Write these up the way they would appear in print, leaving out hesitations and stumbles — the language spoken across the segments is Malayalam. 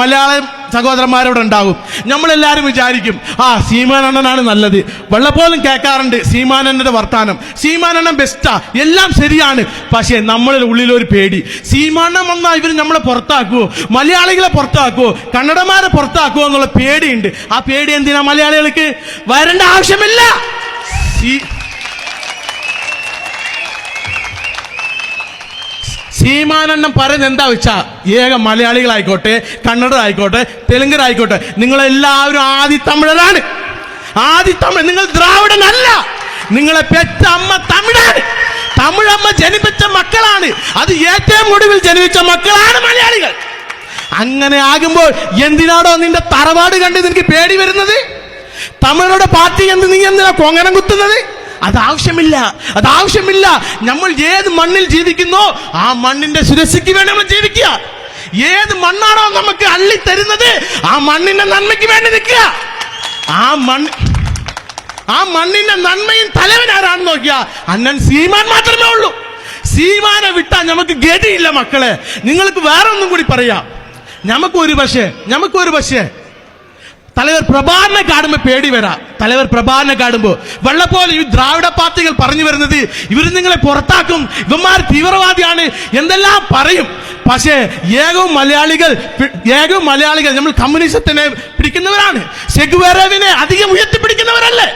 മലയാള സഹോദരന്മാരോട് ഉണ്ടാകും. നമ്മളെല്ലാവരും വിചാരിക്കും സീമാനണ്ണനാണ് നല്ലത്. വെള്ളപ്പോലും കേൾക്കാറുണ്ട് സീമാനണ്ണന്റെ വർത്താനം, സീമാനണ്ണൻ ബെസ്റ്റാ, എല്ലാം ശരിയാണ്. പക്ഷേ നമ്മളുടെ ഉള്ളിലൊരു പേടി, സീമാനണ്ണൻ വന്നാൽ ഇവർ നമ്മളെ പുറത്താക്കുവോ, മലയാളികളെ പുറത്താക്കുവോ, കന്നഡമാരെ പുറത്താക്കുവോ എന്നുള്ള പേടിയുണ്ട്. ആ പേടി എന്തിനാ മലയാളികൾക്ക്? വരേണ്ട ആവശ്യമില്ല. സീമാനണ്ണൻ പറയുന്നത് എന്താ വെച്ചാ, ഏക മലയാളികളായിക്കോട്ടെ, കന്നഡരായിക്കോട്ടെ, തെലുങ്കരായിക്കോട്ടെ, നിങ്ങളെല്ലാവരും ആദി തമിഴരാണ്. ആദി തമിഴ്, നിങ്ങൾ ദ്രാവിഡനല്ല. നിങ്ങളെ പെറ്റ അമ്മ തമിഴാണ്. തമിഴമ്മ ജനിപ്പിച്ച മക്കളാണ്. അത് ഏറ്റവും ഒടുവിൽ ജനിപ്പിച്ച മക്കളാണ് മലയാളികൾ. അങ്ങനെ ആകുമ്പോൾ എന്തിനാണോ നിന്റെ തറവാട് കണ്ട് നിനക്ക് പേടി വരുന്നത്? തമിഴരുടെ പാർട്ടി എന്ത് നീ എന്തിനാ കൊങ്ങനം കുത്തുന്നത്? അതാവശ്യമില്ല. നമ്മൾ ഏത് മണ്ണിൽ ജീവിക്കുന്നോ ആ മണ്ണിന്റെ സുരക്ഷയ്ക്ക് വേണ്ടി നമ്മൾ ജീവിക്കുക. ഏത് മണ്ണാണോ നമുക്ക് അള്ളി തരുന്നത് ആ മണ്ണിന്റെ നന്മയ്ക്ക് വേണ്ടി നിൽക്കുക. ആ മണ്ണിന്റെ നന്മയും തലവൻ ആരാണെന്ന് നോക്കിയാ അണ്ണൻ സീമാൻ മാത്രമേ ഉള്ളൂ. സീമാനെ വിട്ടാൽ നമുക്ക് ഗതിയില്ല മക്കളെ. നിങ്ങൾക്ക് വേറെ ഒന്നും കൂടി പറയാം. നമുക്കൊരു പക്ഷേ തലവർ പ്രഭാകരനെ കാണുമ്പോൾ പേടി വരാം. തലവർ പ്രഭാകരനെ കാണുമ്പോൾ വെള്ളപ്പോലെ ഈ ദ്രാവിഡ പാർട്ടികൾ പറഞ്ഞു വരുന്നത് ഇവർ നിങ്ങളെ പുറത്താക്കും, ഇവന്മാർ തീവ്രവാദിയാണ് എന്തെല്ലാം പറയും. പക്ഷേ ഏകവും മലയാളികൾ നമ്മൾ കമ്മ്യൂണിസത്തിനെ പിടിക്കുന്നവരാണ്. സെഗുവേരവിനെ അധികം ഉയർത്തിപ്പിടിക്കുന്നവരല്ലേ.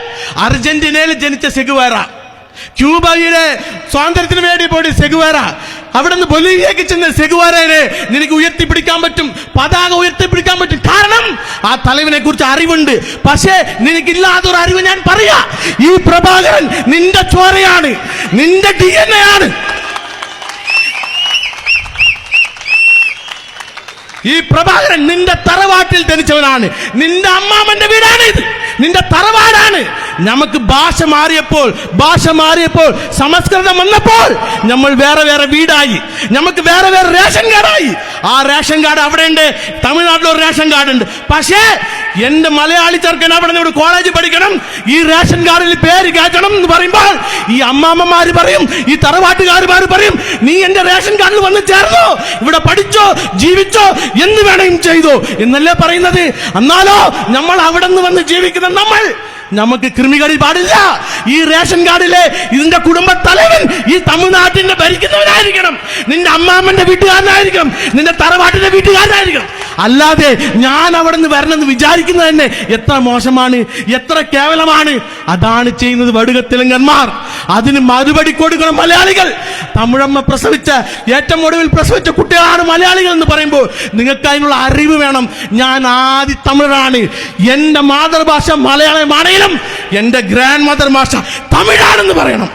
അർജന്റീനയിൽ ജനിച്ച സെഗുവേര, ക്യൂബയിലെ സ്വാതന്ത്ര്യത്തിന് വേണ്ടി പോയി സെഗുവേര, അവിടെ നിന്ന് ബൊലീവിയക്ക് ചെന്ന് സെഗുവേരയെ നിനക്ക് ഉയർത്തിപ്പിടിക്കാൻ പറ്റും, പതാക ഉയർത്തിപ്പിടിക്കാൻ പറ്റും. കാരണം ആ തലവനെ കുറിച്ച് അറിവുണ്ട്. പക്ഷേ നിനക്കില്ലാത്തൊരു അറിവ് ഞാൻ പറയാ. ഈ പ്രഭാകരൻ നിന്റെ ചോരയാണ്, നിന്റെ DNA ആണ്. ഈ പ്രഭാകരൻ നിന്റെ തറവാട്ടിൽ ജനിച്ചവനാണ്. നിന്റെ അമ്മാമന്റെ വീടാണ് ഇത്, നിന്റെ തറവാടാണ്. നമുക്ക് ഭാഷ മാറിയപ്പോൾ സംസ്കൃതം വന്നപ്പോൾ നമ്മൾ വേറെ വീടായി, നമുക്ക് വേറെ റേഷൻ കാർഡായി. ആ റേഷൻ കാർഡ് അവിടെ ഉണ്ട്, തമിഴ്നാട്ടിലൊരു റേഷൻ കാർഡ് ഉണ്ട്. പക്ഷേ എന്റെ മലയാളി ചെറുക്കൻ അവിടെ നിന്ന് കോളേജ് പഠിക്കണം, ഈ റേഷൻ കാർഡിൽ പേര് കയറ്റണം എന്ന് പറയുമ്പോൾ ഈ അമ്മാമ്മമാര് പറയും, ഈ തറവാട്ടുകാരുമാര് പറയും, നീ എന്റെ റേഷൻ കാർഡിൽ വന്ന് ചേർന്നോ, ഇവിടെ പഠിച്ചോ, ജീവിച്ചോ, എന്ത് വേണേലും ചെയ്തോ എന്നല്ലേ പറയുന്നത്. എന്നാലോ നമ്മൾ അവിടെ നിന്ന് വന്ന് ജീവിക്കുന്ന നമുക്ക് ക്രിമികളി പാടില്ല. ഈ റേഷൻ കാർഡിലെ ഇതിന്റെ കുടുംബ തലവൻ ഈ തമിഴ്നാട്ടിന്റെ ഭരിക്കുന്നവനായിരിക്കണം, നിന്റെ അമ്മാമ്മന്റെ വീട്ടുകാരനായിരിക്കണം, നിന്റെ തറവാട്ടിന്റെ വീട്ടുകാരനായിരിക്കണം. അല്ലാതെ ഞാൻ അവിടെ നിന്ന് വരണമെന്ന് വിചാരിക്കുന്നത് തന്നെ എത്ര മോശമാണ്, എത്ര കേവലമാണ്. അതാണ് ചെയ്യുന്നത് വടുകത്തിലങ്കന്മാർ. അതിന് മറുപടി കൊടുക്കണം മലയാളികൾ. തമിഴമ്മ പ്രസവിച്ച ഏറ്റവും ഒടുവിൽ പ്രസവിച്ച കുട്ടികളാണ് മലയാളികൾ എന്ന് പറയുമ്പോൾ നിങ്ങൾക്ക് അതിനുള്ള അറിവ് വേണം. ഞാൻ ആദി തമിഴാണ്, എന്റെ മാതൃഭാഷ മലയാളമാണെങ്കിലും എന്റെ ഗ്രാൻഡ് മദർ ഭാഷ തമിഴാണെന്ന് പറയണം.